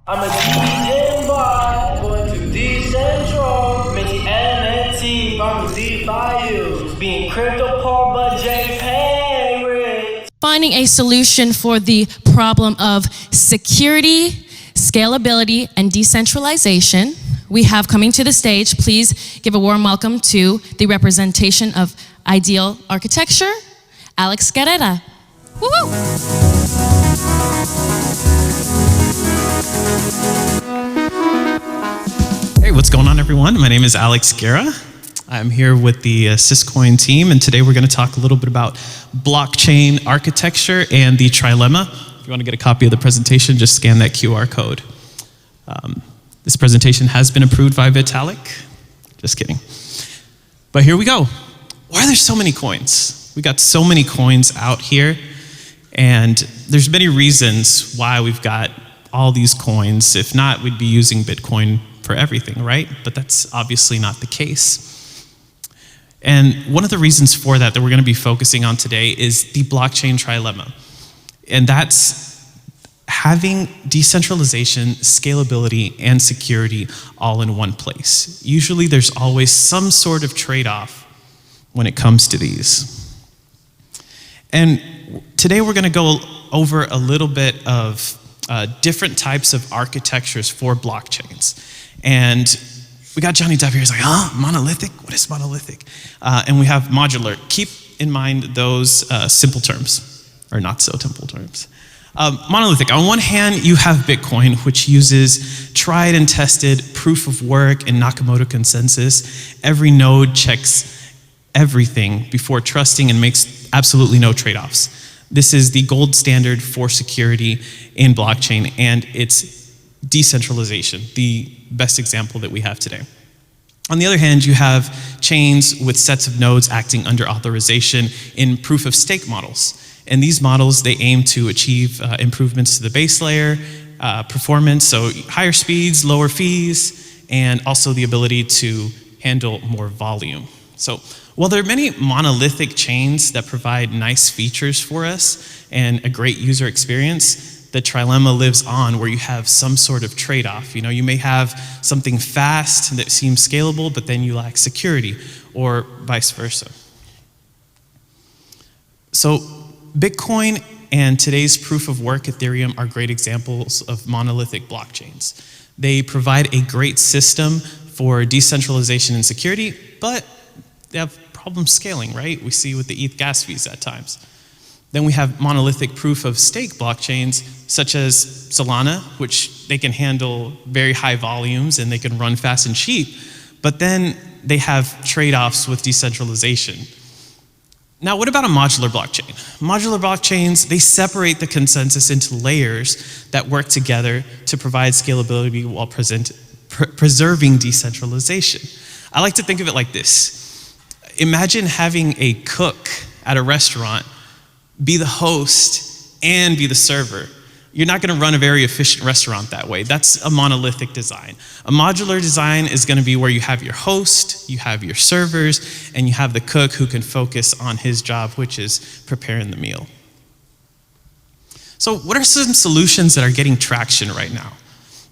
I'm a DJ boy, going to Dcentral, minting NFT, farming DeFi, being crypto poor but JPay rich. Finding a solution for the problem of security, scalability, and decentralization. We have coming to the stage, please give a warm welcome to the representation of Ideal Architecture, Alex Guerra. Woo-hoo! Hey, what's going on, everyone? My name is Alex Guerra. I'm here with the Syscoin team, and today we're going to talk a little bit about blockchain architecture and the Trilemma. If you want to get a copy of the presentation, just scan that QR code. This presentation has been approved by Vitalik. Just kidding. But here we go. Why are there so many coins? We got so many coins out here, and there's many reasons why we've got all these coins. If not, we'd be using Bitcoin for everything, right? But that's obviously not the case. And one of the reasons for that we're going to be focusing on today is the blockchain trilemma. And that's having decentralization, scalability, and security all in one place. Usually there's always some sort of trade-off when it comes to these. And today we're going to go over a little bit of different types of architectures for blockchains. And we got Johnny Depp here. He's like, monolithic? What is monolithic? And we have modular. Keep in mind those simple terms, or not so simple terms. Monolithic, on one hand, you have Bitcoin, which uses tried and tested proof of work and Nakamoto consensus. Every node checks everything before trusting and makes absolutely no trade-offs. This is the gold standard for security in blockchain, and it's decentralization, the best example that we have today. On the other hand, you have chains with sets of nodes acting under authorization in proof of stake models. And these models, they aim to achieve improvements to the base layer, performance, so higher speeds, lower fees, and also the ability to handle more volume. So while there are many monolithic chains that provide nice features for us and a great user experience, the trilemma lives on where you have some sort of trade-off. You know, you may have something fast that seems scalable, but then you lack security, or vice versa. So Bitcoin and today's proof of work Ethereum are great examples of monolithic blockchains. They provide a great system for decentralization and security, but they have problems scaling, right? We see with the ETH gas fees at times. Then we have monolithic proof of stake blockchains, such as Solana, which they can handle very high volumes and they can run fast and cheap, but then they have trade-offs with decentralization. Now, what about a modular blockchain? Modular blockchains, they separate the consensus into layers that work together to provide scalability while preserving decentralization. I like to think of it like this. Imagine having a cook at a restaurant be the host and be the server. You're not going to run a very efficient restaurant that way. That's a monolithic design. A modular design is going to be where you have your host, you have your servers, and you have the cook who can focus on his job, which is preparing the meal. So what are some solutions that are getting traction right now?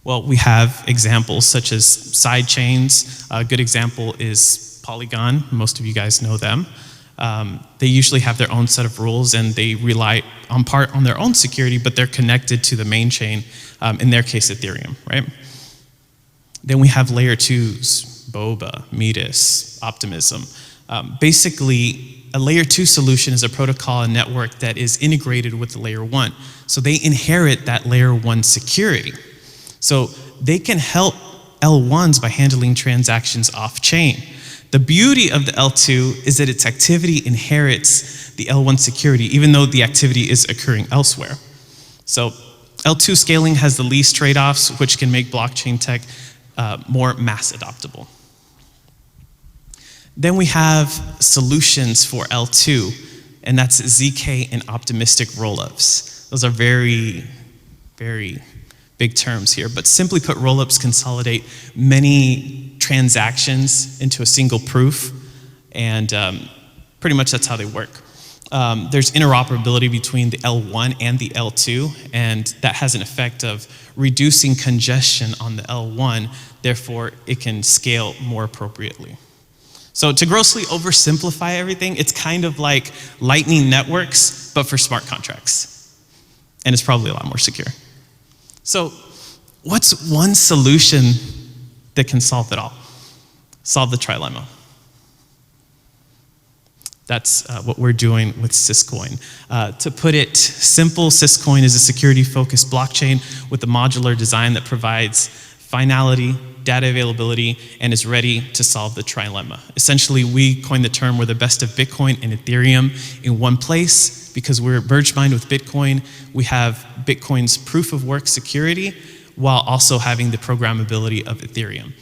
Well, we have examples such as side chains. A good example is Polygon. Most of you guys know them. They usually have their own set of rules and they rely on part on their own security, but they're connected to the main chain, in their case, Ethereum, right? Then we have layer twos, Boba, Metis, Optimism. Basically, a layer two solution is a protocol and network that is integrated with the layer one. So they inherit that layer one security. So they can help L1s by handling transactions off chain. The beauty of the L2 is that its activity inherits the L1 security, even though the activity is occurring elsewhere. So L2 scaling has the least trade-offs, which can make blockchain tech more mass adoptable. Then we have solutions for L2, and that's ZK and optimistic rollups. Those are very, very big terms here, but simply put, rollups consolidate many transactions into a single proof, and pretty much that's how they work. there's interoperability between the L1 and the L2, and that has an effect of reducing congestion on the L1, therefore it can scale more appropriately. So to grossly oversimplify everything, it's kind of like Lightning networks, but for smart contracts. And it's probably a lot more secure. So what's one solution that can solve it all? Solve the trilemma. That's what we're doing with Syscoin. To put it simple, Syscoin is a security-focused blockchain with a modular design that provides finality, data availability, and is ready to solve the trilemma. Essentially, we coined the term we're the best of Bitcoin and Ethereum in one place. Because we're merge mined with Bitcoin, we have Bitcoin's proof of work security while also having the programmability of Ethereum.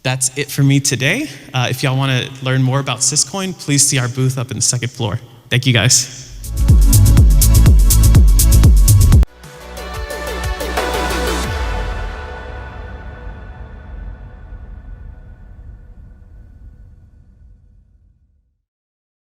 That's it for me today. If y'all want to learn more about Syscoin, please see our booth up in the second floor. Thank you guys.